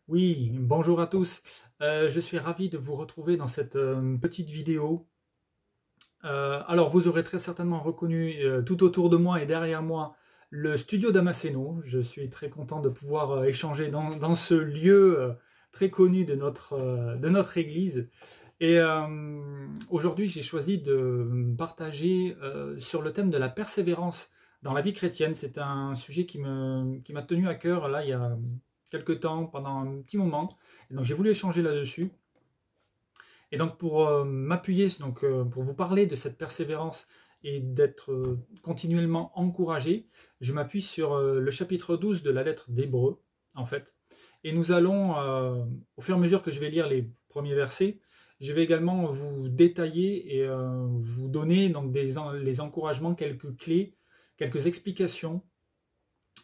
Oui, bonjour à tous. Je suis ravi de vous retrouver dans cette petite vidéo. Alors, vous aurez très certainement reconnu tout autour de moi et derrière moi le studio Damasceno. Je suis très content de pouvoir échanger dans ce lieu très connu de notre église. Et aujourd'hui, j'ai choisi de partager sur le thème de la persévérance dans la vie chrétienne. C'est un sujet qui m'a tenu à cœur là il y a quelques temps, pendant un petit moment. Et donc j'ai voulu échanger là-dessus. Et donc pour m'appuyer, pour vous parler de cette persévérance et d'être continuellement encouragé, je m'appuie sur le chapitre 12 de la lettre d'Hébreux, en fait. Et nous allons, au fur et à mesure que je vais lire les premiers versets, je vais également vous détailler et vous donner donc les encouragements, quelques clés, quelques explications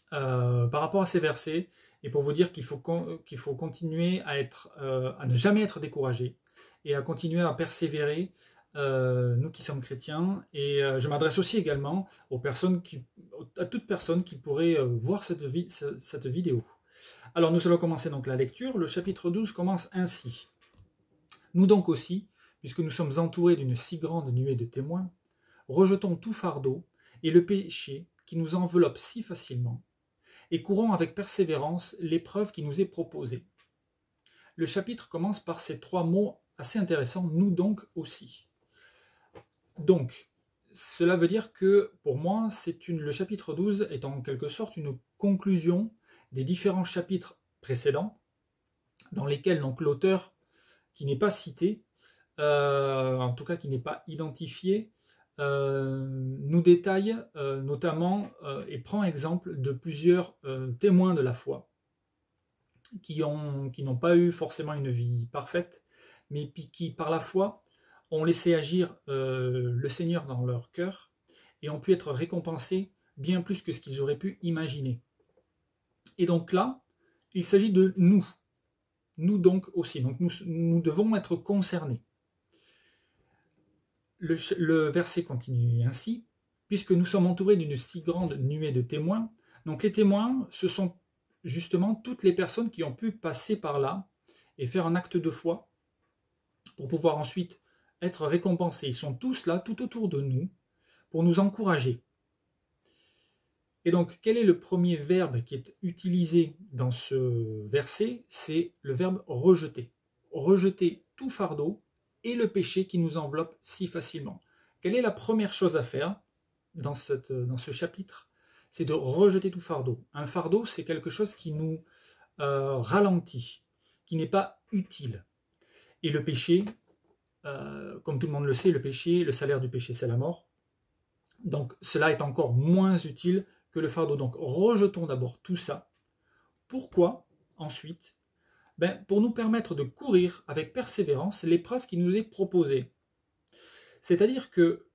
par rapport à ces versets, et pour vous dire qu'il faut continuer à ne jamais être découragé et à continuer à persévérer, nous qui sommes chrétiens. Et je m'adresse aussi également à toute personne qui pourrait voir cette vidéo. Alors nous allons commencer donc la lecture. Le chapitre 12 commence ainsi. Nous donc aussi, puisque nous sommes entourés d'une si grande nuée de témoins, rejetons tout fardeau et le péché qui nous enveloppe si facilement, et courons avec persévérance l'épreuve qui nous est proposée. Le chapitre commence par ces trois mots assez intéressants, nous donc aussi. Donc, cela veut dire que pour moi, le chapitre 12 est en quelque sorte une conclusion des différents chapitres précédents, dans lesquels donc l'auteur, qui n'est pas cité, en tout cas qui n'est pas identifié, nous détaille notamment et prend exemple de plusieurs témoins de la foi qui n'ont pas eu forcément une vie parfaite, mais qui par la foi ont laissé agir le Seigneur dans leur cœur et ont pu être récompensés bien plus que ce qu'ils auraient pu imaginer. Et donc là, il s'agit de nous donc aussi. Donc nous devons être concernés. Le verset continue ainsi, puisque nous sommes entourés d'une si grande nuée de témoins. Donc les témoins, ce sont justement toutes les personnes qui ont pu passer par là et faire un acte de foi pour pouvoir ensuite être récompensés. Ils sont tous là, tout autour de nous, pour nous encourager. Et donc, quel est le premier verbe qui est utilisé dans ce verset? C'est le verbe rejeter. Rejeter tout fardeau et le péché qui nous enveloppe si facilement. Quelle est la première chose à faire dans ce chapitre? C'est de rejeter tout fardeau. Un fardeau, c'est quelque chose qui nous ralentit, qui n'est pas utile. Et le péché, comme tout le monde le sait, le salaire du péché, c'est la mort. Donc cela est encore moins utile que le fardeau. Donc rejetons d'abord tout ça. Pourquoi ensuite? Pour nous permettre de courir avec persévérance l'épreuve qui nous est proposée. C'est-à-dire que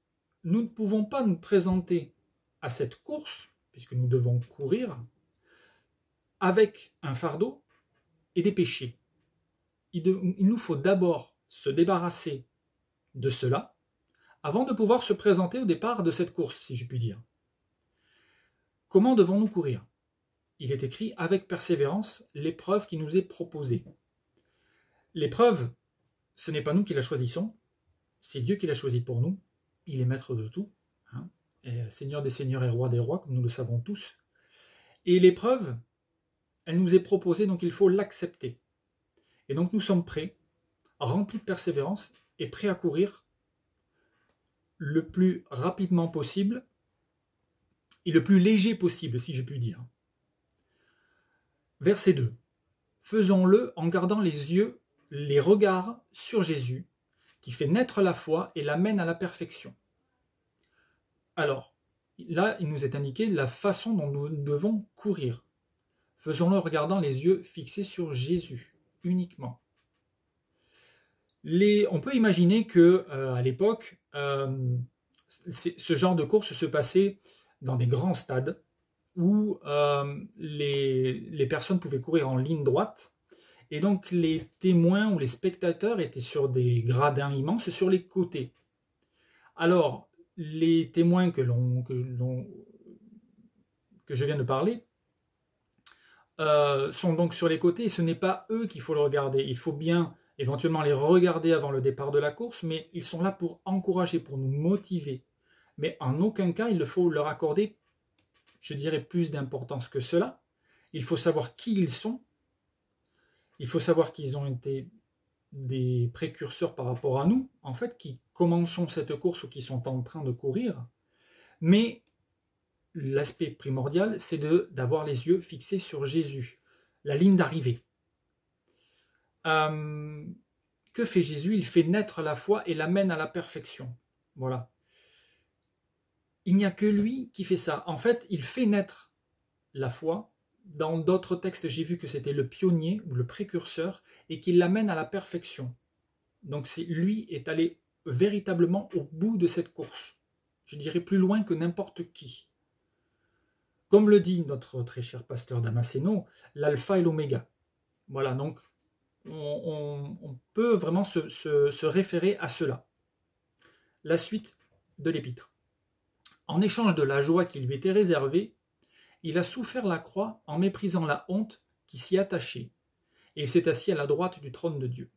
nous ne pouvons pas nous présenter à cette course, puisque nous devons courir, avec un fardeau et des péchés. Il nous faut d'abord se débarrasser de cela avant de pouvoir se présenter au départ de cette course, si je puis dire. Comment devons-nous courir? Il est écrit avec persévérance l'épreuve qui nous est proposée. L'épreuve, ce n'est pas nous qui la choisissons, c'est Dieu qui l'a choisie pour nous. Il est maître de tout, hein, et Seigneur des seigneurs et roi des rois, comme nous le savons tous. Et l'épreuve, elle nous est proposée, donc il faut l'accepter. Et donc nous sommes prêts, remplis de persévérance et prêts à courir le plus rapidement possible et le plus léger possible, si je puis dire. Verset 2. Faisons-le en gardant les regards sur Jésus, qui fait naître la foi et l'amène à la perfection. Alors, là, il nous est indiqué la façon dont nous devons courir. Faisons-le en regardant les yeux fixés sur Jésus, uniquement. On peut imaginer que à l'époque, ce genre de course se passait dans des grands stades où les personnes pouvaient courir en ligne droite, et donc les témoins ou les spectateurs étaient sur des gradins immenses sur les côtés. Alors, les témoins que je viens de parler sont donc sur les côtés et ce n'est pas eux qu'il faut le regarder. Il faut bien éventuellement les regarder avant le départ de la course, mais ils sont là pour encourager, pour nous motiver. Mais en aucun cas, il faut leur accorder, je dirais, plus d'importance que cela. Il faut savoir qui ils sont. Il faut savoir qu'ils ont été des précurseurs par rapport à nous, en fait, qui commençons cette course ou qui sont en train de courir. Mais l'aspect primordial, c'est d'avoir les yeux fixés sur Jésus, la ligne d'arrivée. Que fait Jésus? Il fait naître la foi et l'amène à la perfection. Voilà. Il n'y a que lui qui fait ça. En fait, il fait naître la foi. Dans d'autres textes, j'ai vu que c'était le pionnier ou le précurseur et qu'il l'amène à la perfection. Donc lui est allé véritablement au bout de cette course. Je dirais plus loin que n'importe qui. Comme le dit notre très cher pasteur Damasceno, l'alpha et l'oméga. Voilà, donc on peut vraiment se référer à cela. La suite de l'épître. En échange de la joie qui lui était réservée, il a souffert la croix en méprisant la honte qui s'y attachait, et il s'est assis à la droite du trône de Dieu.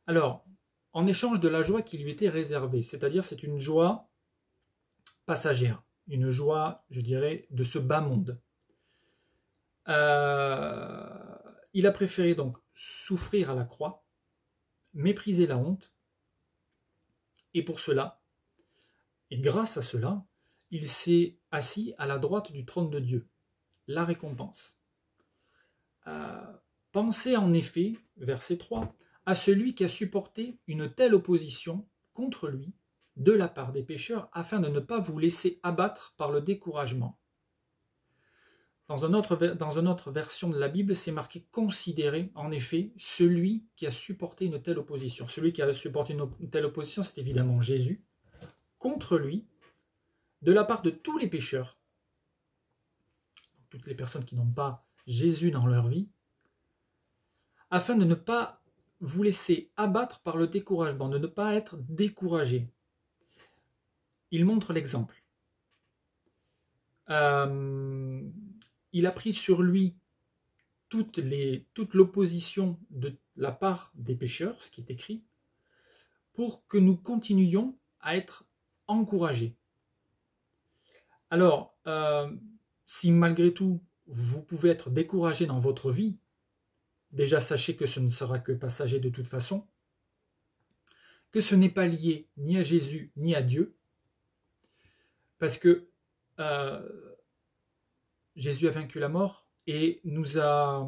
Alors, en échange de la joie qui lui était réservée, c'est-à-dire c'est une joie passagère, une joie, je dirais, de ce bas monde. Il a préféré donc souffrir à la croix, mépriser la honte, et pour cela, et grâce à cela, il s'est assis à la droite du trône de Dieu, la récompense. Pensez en effet, verset 3, à celui qui a supporté une telle opposition contre lui de la part des pécheurs, afin de ne pas vous laisser abattre par le découragement. Dans une autre version de la Bible, c'est marqué « considérer » en effet celui qui a supporté une telle opposition. Celui qui a supporté une telle opposition, c'est évidemment Jésus, contre lui, de la part de tous les pécheurs, toutes les personnes qui n'ont pas Jésus dans leur vie, afin de ne pas vous laisser abattre par le découragement, de ne pas être découragé. Il montre l'exemple. Il a pris sur lui toute l'opposition de la part des pécheurs, ce qui est écrit, pour que nous continuions à être encouragés. Alors, si malgré tout, vous pouvez être découragé dans votre vie, déjà sachez que ce ne sera que passager de toute façon, que ce n'est pas lié ni à Jésus ni à Dieu, parce que Jésus a vaincu la mort et nous a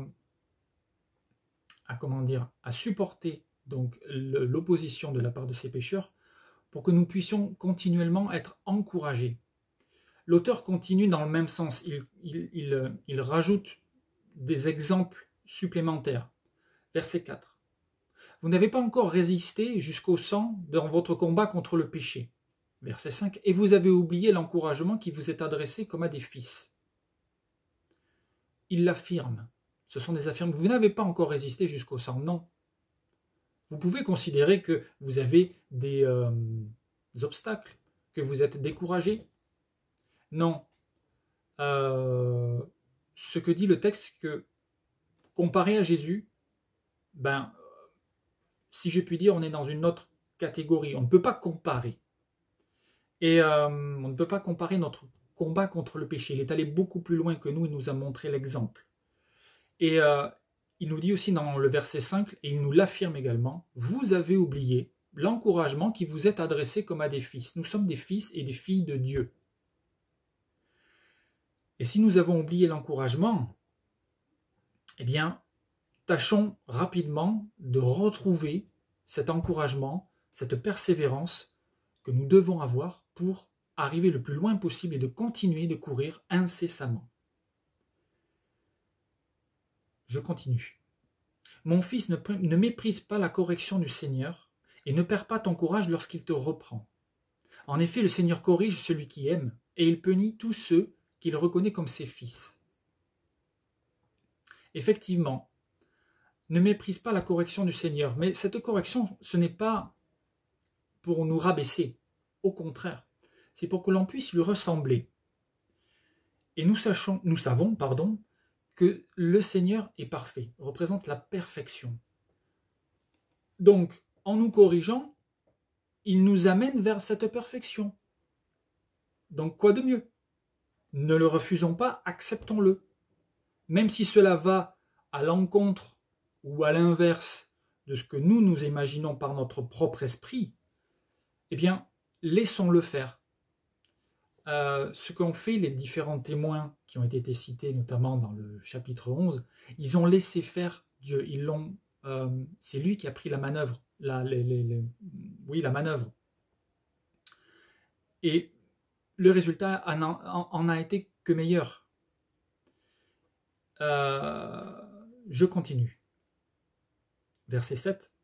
supporté donc l'opposition de la part de ces pécheurs pour que nous puissions continuellement être encouragés. L'auteur continue dans le même sens, il rajoute des exemples supplémentaires. Verset 4. Vous n'avez pas encore résisté jusqu'au sang dans votre combat contre le péché. Verset 5. Et vous avez oublié l'encouragement qui vous est adressé comme à des fils. Il l'affirme. Ce sont des affirmations. Vous n'avez pas encore résisté jusqu'au sang. Non. Vous pouvez considérer que vous avez des obstacles, que vous êtes découragé. Non. Ce que dit le texte, c'est que comparé à Jésus, si je puis dire, on est dans une autre catégorie. On ne peut pas comparer. Et on ne peut pas comparer notre combat contre le péché. Il est allé beaucoup plus loin que nous, il nous a montré l'exemple. Et il nous dit aussi dans le verset 5, et il nous l'affirme également, vous avez oublié l'encouragement qui vous est adressé comme à des fils. Nous sommes des fils et des filles de Dieu. Et si nous avons oublié l'encouragement, eh bien, tâchons rapidement de retrouver cet encouragement, cette persévérance que nous devons avoir pour arriver le plus loin possible et de continuer de courir incessamment. Je continue. Mon fils, ne méprise pas la correction du Seigneur et ne perds pas ton courage lorsqu'il te reprend. En effet, le Seigneur corrige celui qui aime et il punit tous ceux qu'il reconnaît comme ses fils. Effectivement, ne méprise pas la correction du Seigneur, mais cette correction, ce n'est pas pour nous rabaisser, au contraire, c'est pour que l'on puisse lui ressembler. Et nous savons que le Seigneur est parfait, représente la perfection. Donc, en nous corrigeant, il nous amène vers cette perfection. Donc, quoi de mieux? Ne le refusons pas, acceptons-le. Même si cela va à l'encontre ou à l'inverse de ce que nous imaginons par notre propre esprit, eh bien, laissons-le faire. Ce qu'ont fait les différents témoins qui ont été cités, notamment dans le chapitre 11, ils ont laissé faire Dieu. C'est lui qui a pris la manœuvre. La manœuvre. Et le résultat en a été que meilleur. Je continue. Verset 7.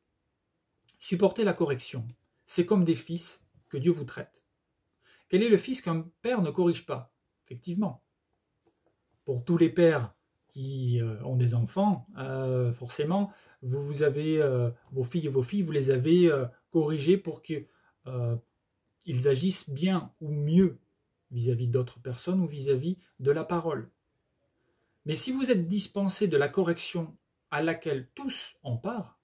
Supportez la correction. C'est comme des fils que Dieu vous traite. Quel est le fils qu'un père ne corrige pas? Effectivement. Pour tous les pères qui ont des enfants, forcément, vous avez vos filles et vos filles, vous les avez corrigés pour qu'ils agissent bien ou mieux vis-à-vis d'autres personnes ou vis-à-vis de la parole. Mais si vous êtes dispensés de la correction à laquelle tous ont part,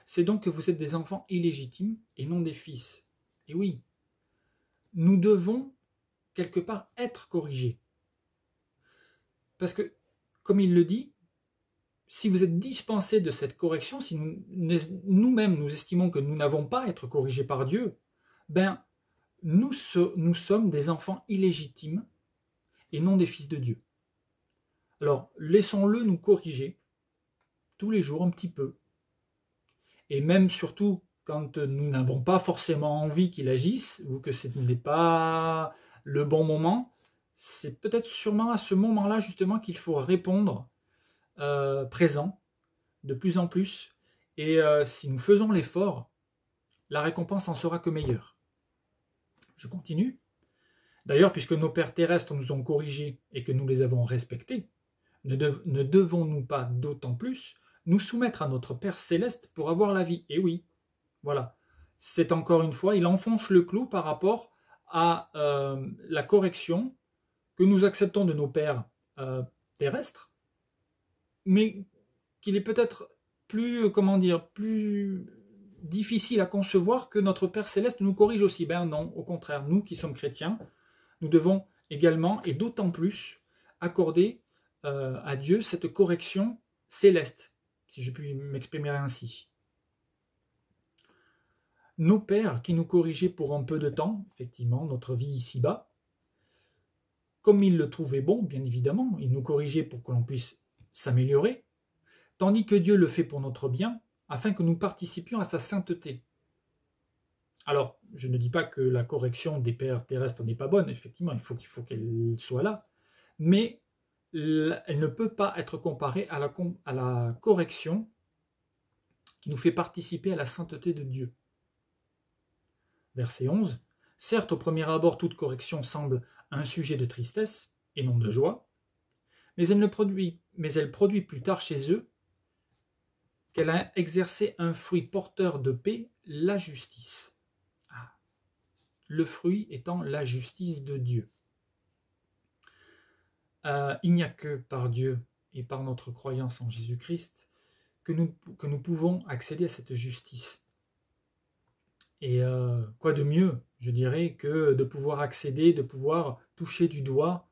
c'est donc que vous êtes des enfants illégitimes et non des fils. Et oui, nous devons quelque part être corrigés. Parce que, comme il le dit, si vous êtes dispensés de cette correction, si nous-mêmes nous estimons que nous n'avons pas à être corrigés par Dieu, ben nous sommes des enfants illégitimes et non des fils de Dieu. Alors, laissons-le nous corriger tous les jours un petit peu. Et même surtout quand nous n'avons pas forcément envie qu'il agisse ou que ce n'est pas le bon moment, c'est peut-être sûrement à ce moment-là justement qu'il faut répondre présent de plus en plus. Et si nous faisons l'effort, la récompense en sera que meilleure. Je continue. D'ailleurs, puisque nos pères terrestres nous ont corrigés et que nous les avons respectés, ne devons-nous pas d'autant plus nous soumettre à notre Père Céleste pour avoir la vie? Et oui, voilà. C'est encore une fois, il enfonce le clou par rapport à la correction que nous acceptons de nos pères terrestres, mais qu'il est peut-être plus, plus difficile à concevoir que notre Père Céleste nous corrige aussi. Ben non, au contraire, nous qui sommes chrétiens, nous devons également, et d'autant plus, accorder à Dieu cette correction céleste, si je puis m'exprimer ainsi. Nos pères qui nous corrigeaient pour un peu de temps, effectivement, notre vie ici-bas, comme ils le trouvaient bon, bien évidemment, ils nous corrigeaient pour que l'on puisse s'améliorer, tandis que Dieu le fait pour notre bien, afin que nous participions à sa sainteté. Alors, je ne dis pas que la correction des pères terrestres n'est pas bonne, effectivement, il faut qu'elle soit là, mais elle ne peut pas être comparée à la correction qui nous fait participer à la sainteté de Dieu. Verset 11. Certes, au premier abord, toute correction semble un sujet de tristesse et non de joie, mais elle produit plus tard chez eux qu'elle a exercé un fruit porteur de paix, la justice. Ah. Le fruit étant la justice de Dieu. Il n'y a que par Dieu et par notre croyance en Jésus-Christ que nous pouvons accéder à cette justice. Et quoi de mieux, je dirais, que de pouvoir accéder, de pouvoir toucher du doigt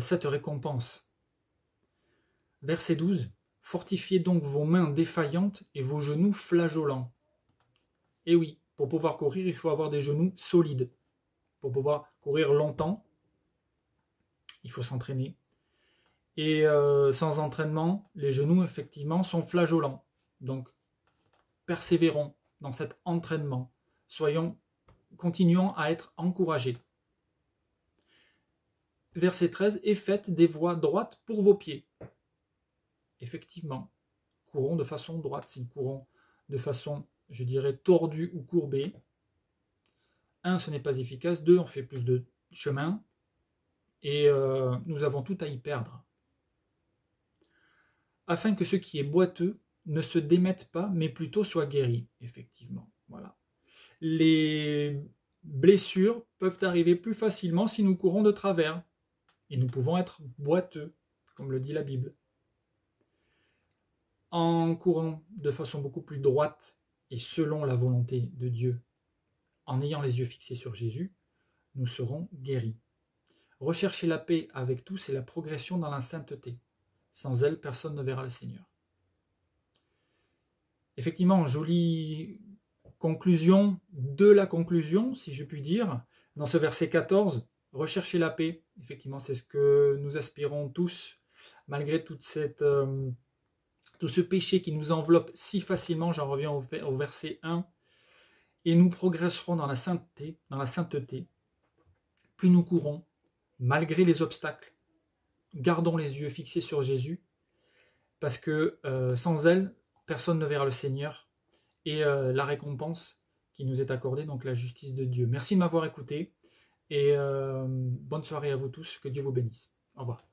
cette récompense. Verset 12. Fortifiez donc vos mains défaillantes et vos genoux flageolants. Et oui, pour pouvoir courir, il faut avoir des genoux solides. Pour pouvoir courir longtemps, il faut s'entraîner. Et sans entraînement, les genoux, effectivement, sont flageolants. Donc, persévérons dans cet entraînement. Continuons à être encouragés. Verset 13. Et faites des voies droites pour vos pieds. Effectivement, courons de façon droite. Si nous courons de façon, je dirais, tordue ou courbée, 1, ce n'est pas efficace. 2, on fait plus de chemin. Et nous avons tout à y perdre. Afin que ce qui est boiteux ne se démette pas, mais plutôt soit guéri. Effectivement, voilà. Les blessures peuvent arriver plus facilement si nous courons de travers. Et nous pouvons être boiteux, comme le dit la Bible. En courant de façon beaucoup plus droite et selon la volonté de Dieu, en ayant les yeux fixés sur Jésus, nous serons guéris. Rechercher la paix avec tous est la progression dans la sainteté. Sans elle, personne ne verra le Seigneur. Effectivement, jolie conclusion de la conclusion, si je puis dire, dans ce verset 14, rechercher la paix. Effectivement, c'est ce que nous aspirons tous, malgré tout ce péché qui nous enveloppe si facilement. J'en reviens au verset 1. Et nous progresserons dans la sainteté. Plus nous courons, malgré les obstacles, gardons les yeux fixés sur Jésus, parce que sans elle, personne ne verra le Seigneur et la récompense qui nous est accordée, donc la justice de Dieu. Merci de m'avoir écouté et bonne soirée à vous tous, que Dieu vous bénisse. Au revoir.